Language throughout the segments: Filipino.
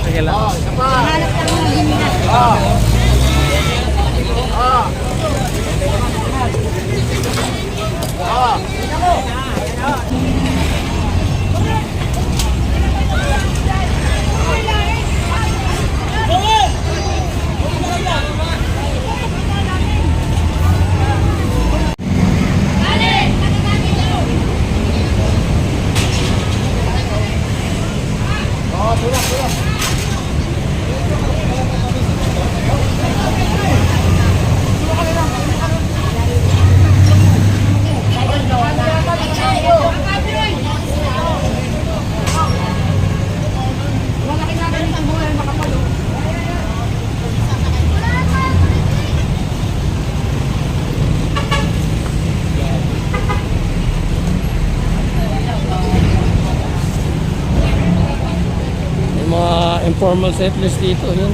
Sige lang. Hanap ka ng ginina. Informal settlers dito, yun.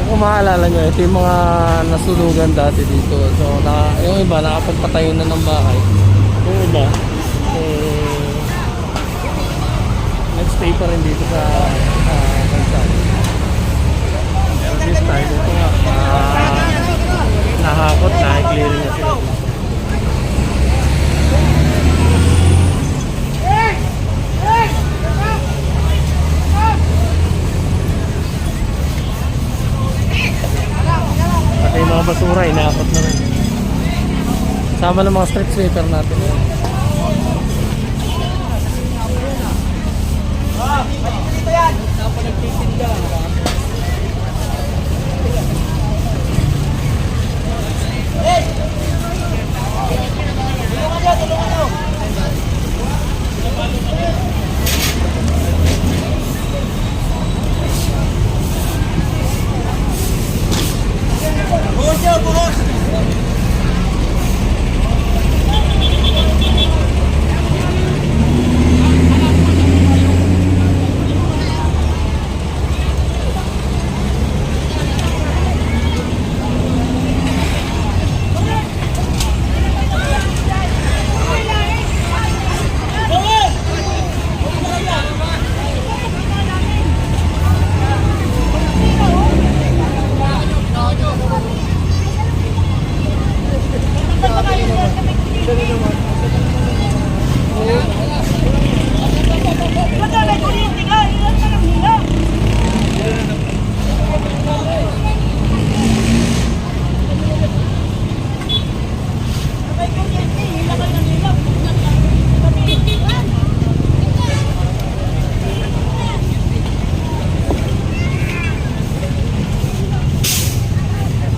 Kung maalala nyo, ito yung mga nasunugan dati dito. So, yung iba nakapagpatayo na ng bahay. Yung iba, nag-stay pa rin dito sa Kansado. This time, ito nga, nahakot, na-clearing na sila. Pati yung mga basura, inaakot na rin. Sama ng mga street sweeper natin.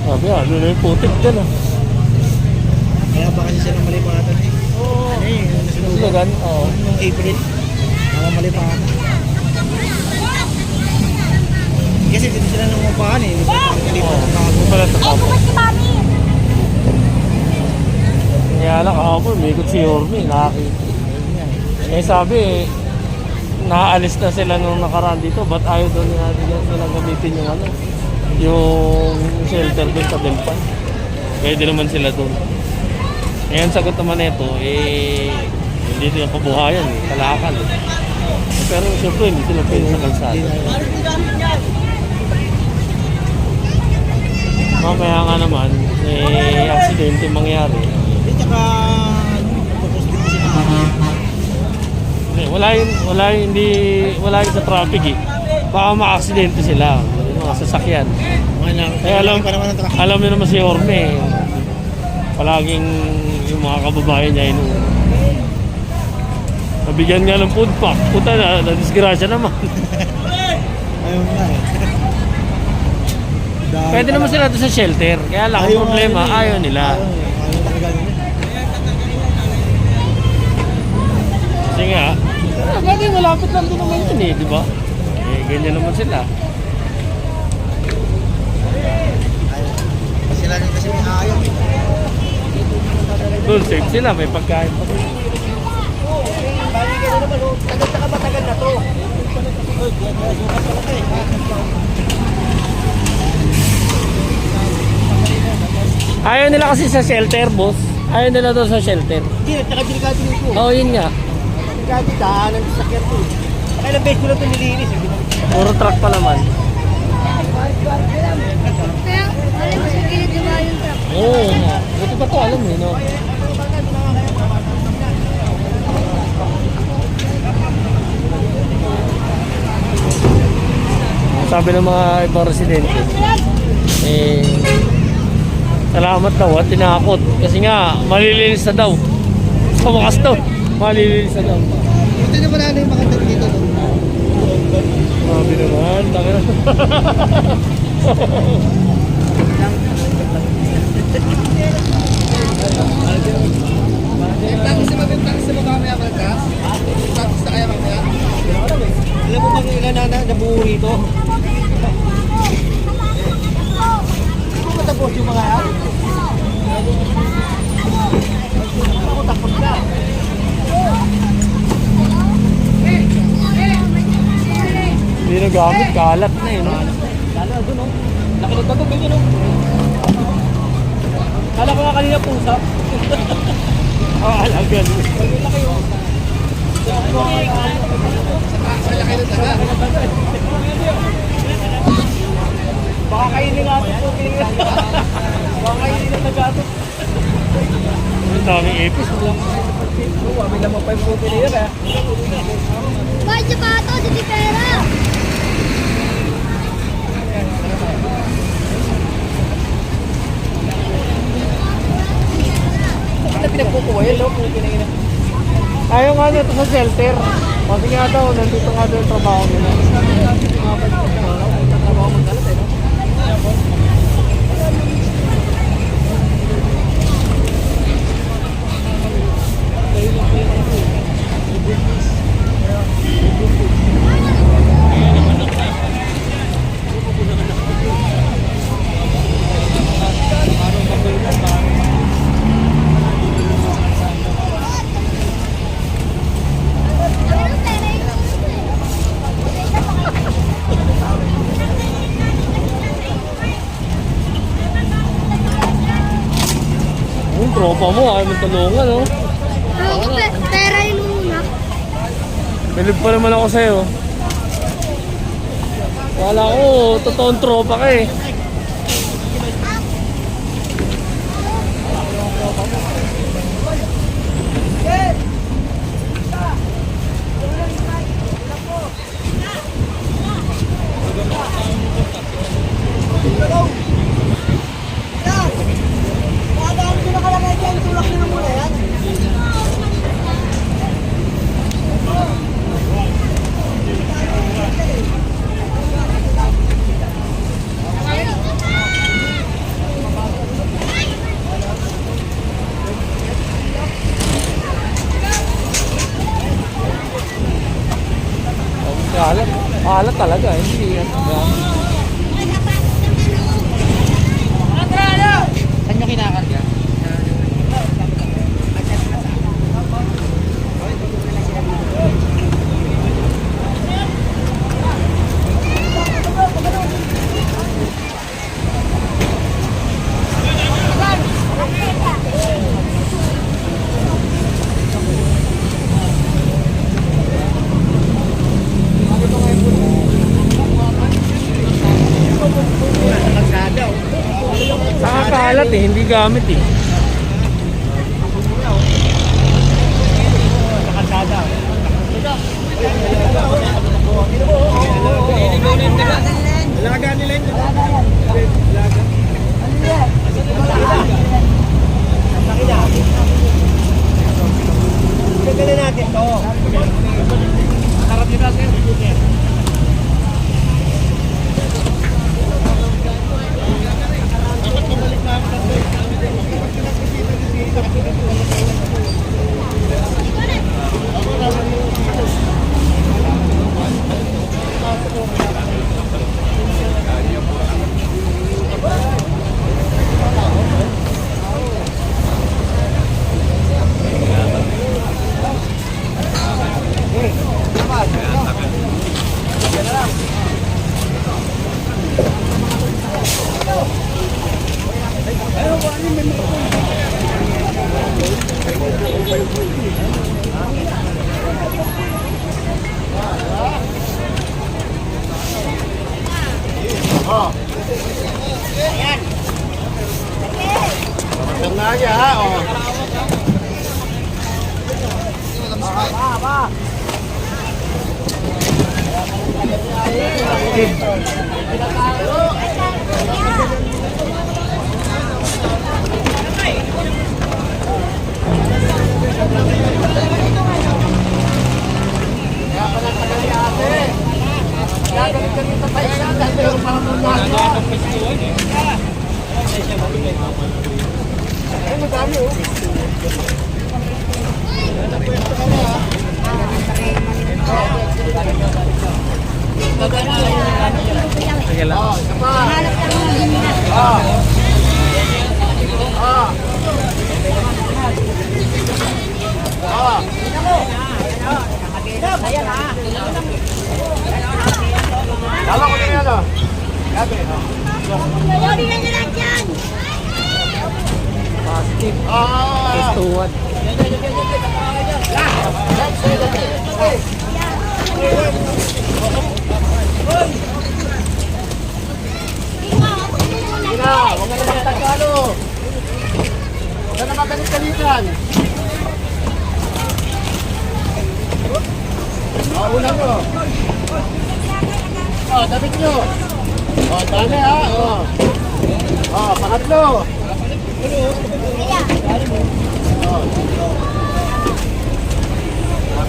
Sabi, ano na yung putik dyan ah. Kaya ba kasi siya ng malipatan eh? Oo. Ano eh, Nasunugan? Oo. Noong April, mga malipatan. Kasi dito sila nang upahan eh. Oo, ito pala sa tapo. Kaya lang kahapon, may ikot si Yorme, nakakita. Eh sabi, naaalis na sila nung nakaraan dito, ba't ayaw doon nila gamitin yung ano? Yung shelter doon sa Delpan. Pwede naman sila doon. Ngayon sagot naman ito, hindi ito yung kabuhayan, kalakal. Pero siyempre hindi sila pwede sa kalsada. Mamaya nga naman, aksidente mangyari. Tsaka, focus din kasi Wala yung sa traffic eh. Baka ma-aksidente sila, yung mga sasakyan. Kaya alam niyo naman si Orme, palaging yung mga kababayan niya nabigyan nga ng food pack. Puta na disgrasya naman. Ayun nga eh. Pwede naman sila doon sa shelter. Kaya lang, ang problema, ayaw nila. Ayaw talaga nila. Kasi nga, pwede malapit lang din naman yun eh, di ba? Eh, ganyan naman sila. Sila rin kasi may ayaw. Doon, safe sila, may pagkain pa. Bali ka na naman, tagal na ka matagal na to. Ayaw nila kasi sa shelter, boss. Ayaw nila doon sa shelter. Hindi, nagkakadelikado nito. Oo, yun nga. Delikado, daanan sa sakyan to. Kailang beses ko na ito nilinis. Puro truck pa naman. Kaya, alam mo sa gilid yung mga yung truck. Oo, nga. Buti pa to, alam mo, no? Sabi ng mga ibang residente, eh, salamat daw at tinakot. Kasi nga, malilinis na daw. Sa wakas daw, malilinis na daw. Buti naman ano yung makatag dito. Sabi naman, taka na. Tapos mo mamaya malgas? Tapos na kaya mamaya? Alam mo bang ilan na nabuo rito? Hindi mo tapos yung mga yan? Ako takot ka. Hindi na gamit, kalat na eh, no? Lalo doon oh. Laki ng bato, ganyan oh. Kala ko nga kanina pusa. Ah, alagan. Laki oh. Laki ng daga. Baka kainin nga ito. Baka kainin ng daga ito. Ang daming epis. May lamang pa yung puti nila kaya. Bakit siya pa ito? Hindi pera. Bakit na pinagkukuha yun, no? Kung pinagina. Ayaw nga dito sa shelter. Kasi nga daw, nandito nga daw yung trabaho nila. Trabaho magkalat eh, no? Yung tropa mo, ayaw mo tulungan, no? Ako, pera yun muna. Bilib pa naman ako sa'yo. Wala ko, totoong tropa ka eh. Alat talaga, hindi yan. Saan nyo kinakarga? Saka kalat eh, hindi gamit eh. Nakasada. Laga nila yung laga. Gagawin natin to. Harap nila sir. Oh. Ayan. Matang na niya ha. Oh. Kaya pala tagal ni ate. Kaya galit-galit sa paisa. Dahil mayroon parang mga ay, madami oh. Sige lang. Oh, isa pa. Hanap ka ng ganyan. Ah. Ah. Ah. Dala ko din yan oh. Gabi. Lodi na nyo lang dyan. Positive. Ah. Testuan. Ina, huwag ka naman Tagalog. Huwag ka naman galit-galitan. Una nyo. Damit nyo. Dami ha. Pangatlo.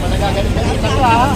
Nagagalit-galitan ka ha.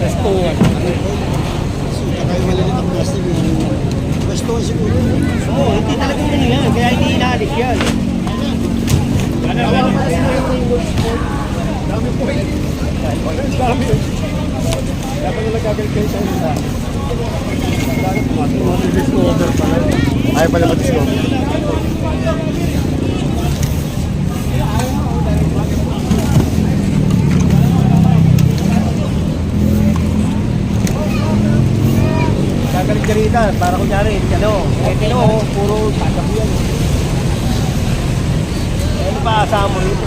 Testuan. Kayo malalit ang plastic yung pwestuhan siguro. Oo, hindi talaga ano yan. Kaya hindi inaalis yan. Dami po yun. Dami yun. Kaya pala nagagalit kayo sa isa. Discover pala. Ayaw pala mag-discover. Gagalit-galitan, para kunyari, puro tatabi yan. Ano ba asama mo rito?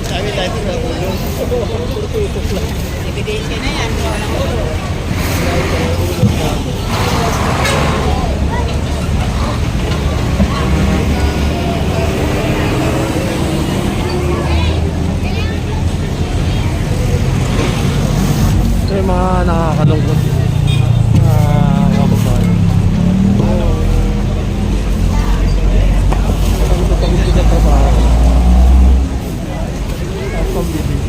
Sabi tayo sa ulo. Ebidensya na yan, walang ulo. Ito yung mga nakakalungkot na kababayan. Pagod sa trabaho. At pambibig.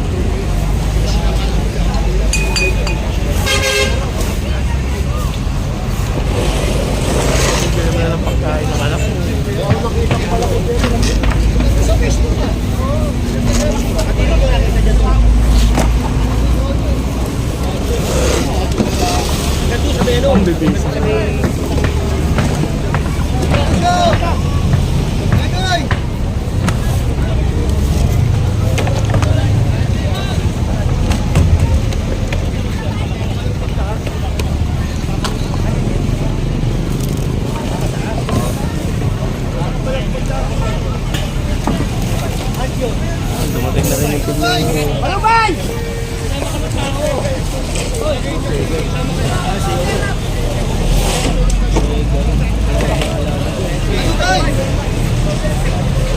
Bigyan mo na ng pagkain ng anak mo. Pambibig sa Dumating na rin yung pagmumulong. Malubay!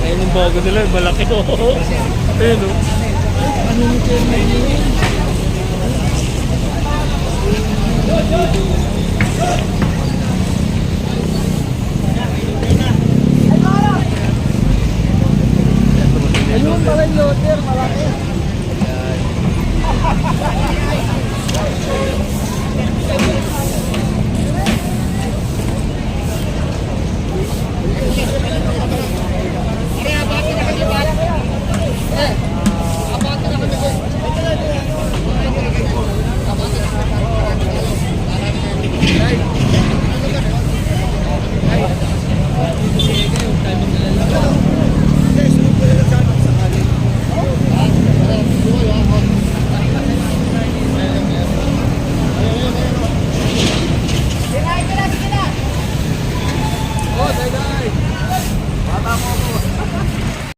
Ayun yung bago nila, malaki ko. Ayun o. Ayun pala yung loader, malaki.